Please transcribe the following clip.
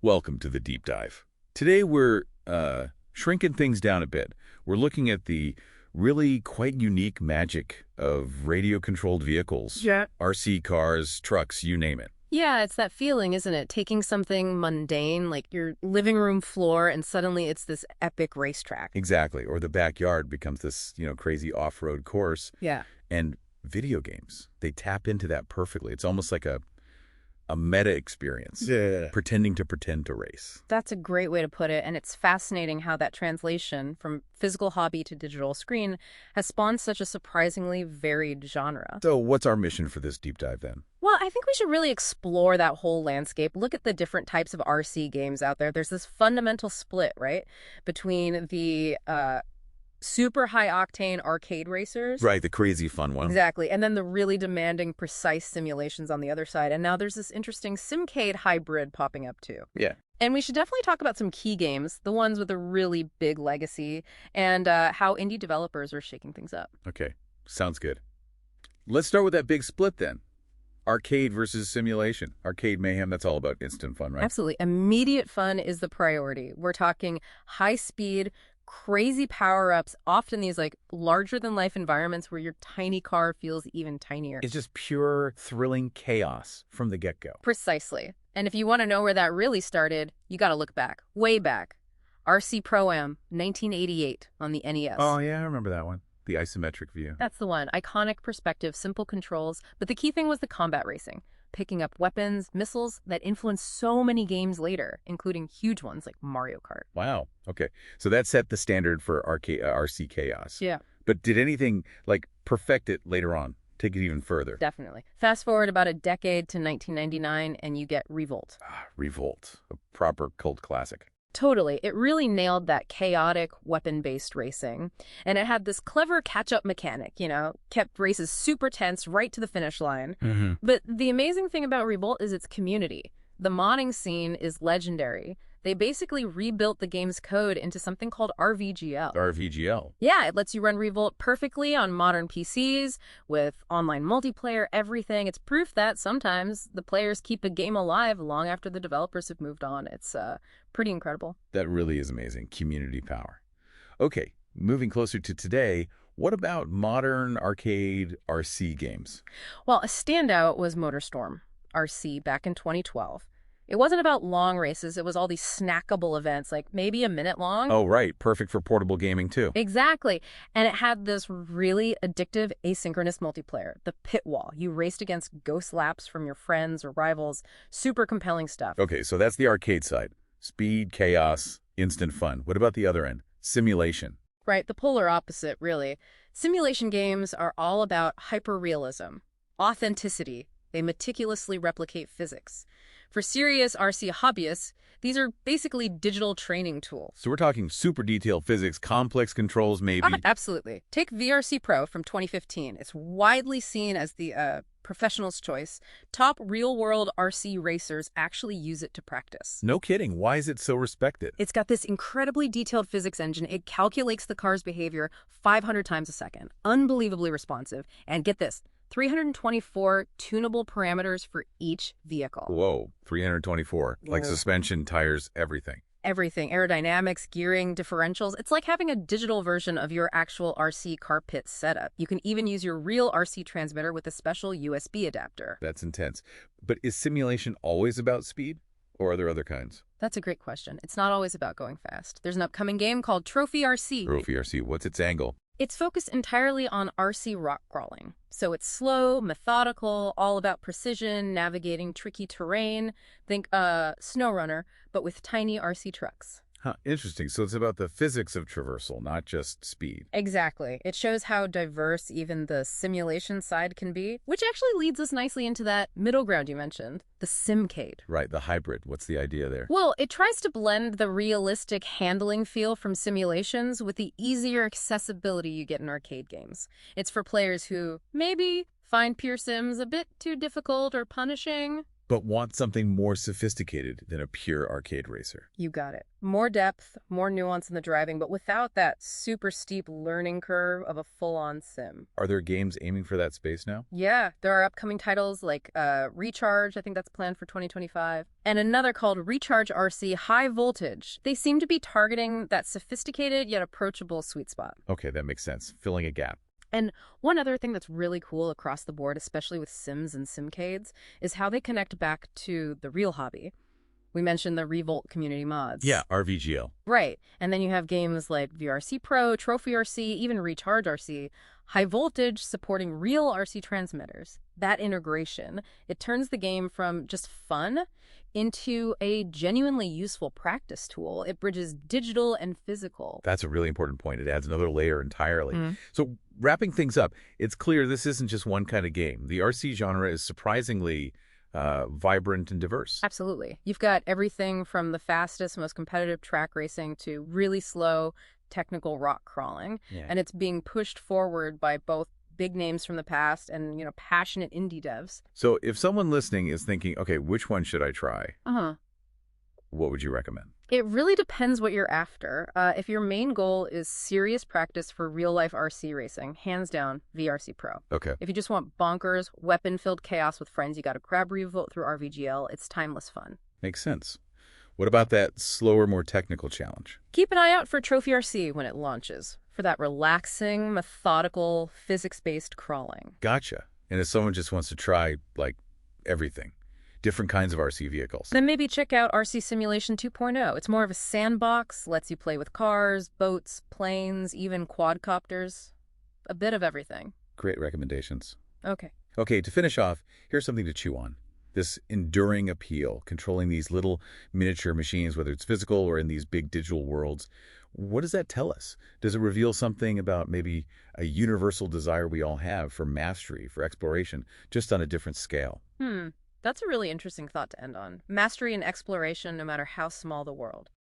Welcome to the deep dive. Today we're shrinking things down a bit. We're looking at the really quite unique magic of radio-controlled vehicles. Yeah. RC cars, trucks, you name it. Yeah, it's that feeling, isn't it? Taking something mundane, like your living room floor, and suddenly it's this epic racetrack. Exactly. Or the backyard becomes this, crazy off-road course. Yeah. And video games, they tap into that perfectly. It's almost like a meta experience. Yeah. Pretending to pretend to race. That's a great way to put it, and it's fascinating how that translation from physical hobby to digital screen has spawned such a surprisingly varied genre. So what's our mission for this deep dive then? Well, I think we should really explore that whole landscape, look at the different types of RC games out there. There's this fundamental split, right, between the super high-octane arcade racers. Right, the crazy fun one. Exactly. And then the really demanding, precise simulations on the other side. And now there's this interesting simcade hybrid popping up too. Yeah. And we should definitely talk about some key games, the ones with a really big legacy, and how indie developers are shaking things up. Okay, sounds good. Let's start with that big split then. Arcade versus simulation. Arcade mayhem, that's all about instant fun, right? Absolutely. Immediate fun is the priority. We're talking high speed, crazy power-ups, often these like larger-than-life environments where your tiny car feels even tinier. It's just pure, thrilling chaos from the get-go. Precisely. And if you want to know where that really started, you got to look back, way back. RC Pro-Am, 1988 on the NES. Oh, yeah, I remember that one. The isometric view. That's the one. Iconic perspective, simple controls. But the key thing was the combat racing. Picking up weapons, missiles that influenced so many games later, including huge ones like Mario Kart. Wow. Okay. So that set the standard for RC chaos. Yeah. But did anything, perfect it later on? Take it even further? Definitely. Fast forward about a decade to 1999, and you get Revolt. Revolt. A proper cult classic. Totally. It really nailed that chaotic, weapon-based racing. And it had this clever catch-up mechanic, kept races super tense right to the finish line. Mm-hmm. But the amazing thing about Revolt is its community. The modding scene is legendary. They basically rebuilt the game's code into something called RVGL. RVGL? Yeah, it lets you run Revolt perfectly on modern PCs with online multiplayer, everything. It's proof that sometimes the players keep a game alive long after the developers have moved on. It's pretty incredible. That really is amazing. Community power. Okay, moving closer to today, what about modern arcade RC games? Well, a standout was MotorStorm RC back in 2012. It wasn't about long races. It was all these snackable events, like maybe a minute long. Oh, right. Perfect for portable gaming, too. Exactly. And it had this really addictive asynchronous multiplayer, the pit wall. You raced against ghost laps from your friends or rivals. Super compelling stuff. Okay, so that's the arcade side. Speed, chaos, instant fun. What about the other end? Simulation. Right, the polar opposite, really. Simulation games are all about hyperrealism, authenticity. They meticulously replicate physics. For serious RC hobbyists, these are basically digital training tools. So we're talking super detailed physics, complex controls maybe. Absolutely. Take VRC Pro from 2015. It's widely seen as the professional's choice. Top real-world RC racers actually use it to practice. No kidding. Why is it so respected? It's got this incredibly detailed physics engine. It calculates the car's behavior 500 times a second. Unbelievably responsive. And get this, 324 tunable parameters for each vehicle. Whoa, 324. Like suspension, tires, everything. Everything. Aerodynamics, gearing, differentials. It's like having a digital version of your actual RC car pit setup. You can even use your real RC transmitter with a special USB adapter. That's intense. But is simulation always about speed? Or are there other kinds? That's a great question. It's not always about going fast. There's an upcoming game called Trophy RC. Trophy RC. What's its angle? It's focused entirely on RC rock crawling. So it's slow, methodical, all about precision, navigating tricky terrain. Think SnowRunner, but with tiny RC trucks. Huh, interesting. So it's about the physics of traversal, not just speed. Exactly. It shows how diverse even the simulation side can be, which actually leads us nicely into that middle ground you mentioned, the simcade. Right, the hybrid. What's the idea there? Well, it tries to blend the realistic handling feel from simulations with the easier accessibility you get in arcade games. It's for players who maybe find pure sims a bit too difficult or punishing. but want something more sophisticated than a pure arcade racer. You got it. More depth, more nuance in the driving, but without that super steep learning curve of a full-on sim. Are there games aiming for that space now? Yeah, there are upcoming titles like Recharge, I think that's planned for 2025, and another called Recharge RC High Voltage. They seem to be targeting that sophisticated yet approachable sweet spot. Okay, that makes sense. Filling a gap. And one other thing that's really cool across the board, especially with Sims and Simcades, is how they connect back to the real hobby. We mentioned the Revolt community mods. Yeah, RVGL. Right. And then you have games like VRC Pro, Trophy RC, even Recharge RC, High Voltage supporting real RC transmitters. That integration, it turns the game from just fun into a genuinely useful practice tool. It bridges digital and physical. That's a really important point. It adds another layer entirely. Mm. So wrapping things up, it's clear this isn't just one kind of game. The RC genre is surprisingly vibrant and diverse. Absolutely. You've got everything from the fastest, most competitive track racing to really slow technical rock crawling. Yeah. And it's being pushed forward by both big names from the past and, passionate indie devs. So if someone listening is thinking, okay, which one should I try? Uh-huh. What would you recommend? It really depends what you're after. If your main goal is serious practice for real-life RC racing, hands down, VRC Pro. Okay. If you just want bonkers, weapon-filled chaos with friends, you got to grab Revolt through RVGL. It's timeless fun. Makes sense. What about that slower, more technical challenge? Keep an eye out for Trophy RC when it launches, for that relaxing, methodical, physics-based crawling. Gotcha. And if someone just wants to try, like, everything, different kinds of RC vehicles. Then maybe check out RC Simulation 2.0. It's more of a sandbox, lets you play with cars, boats, planes, even quadcopters. A bit of everything. Great recommendations. Okay. Okay, to finish off, here's something to chew on. This enduring appeal, controlling these little miniature machines, whether it's physical or in these big digital worlds. What does that tell us? Does it reveal something about maybe a universal desire we all have for mastery, for exploration, just on a different scale? That's a really interesting thought to end on. Mastery and exploration, no matter how small the world.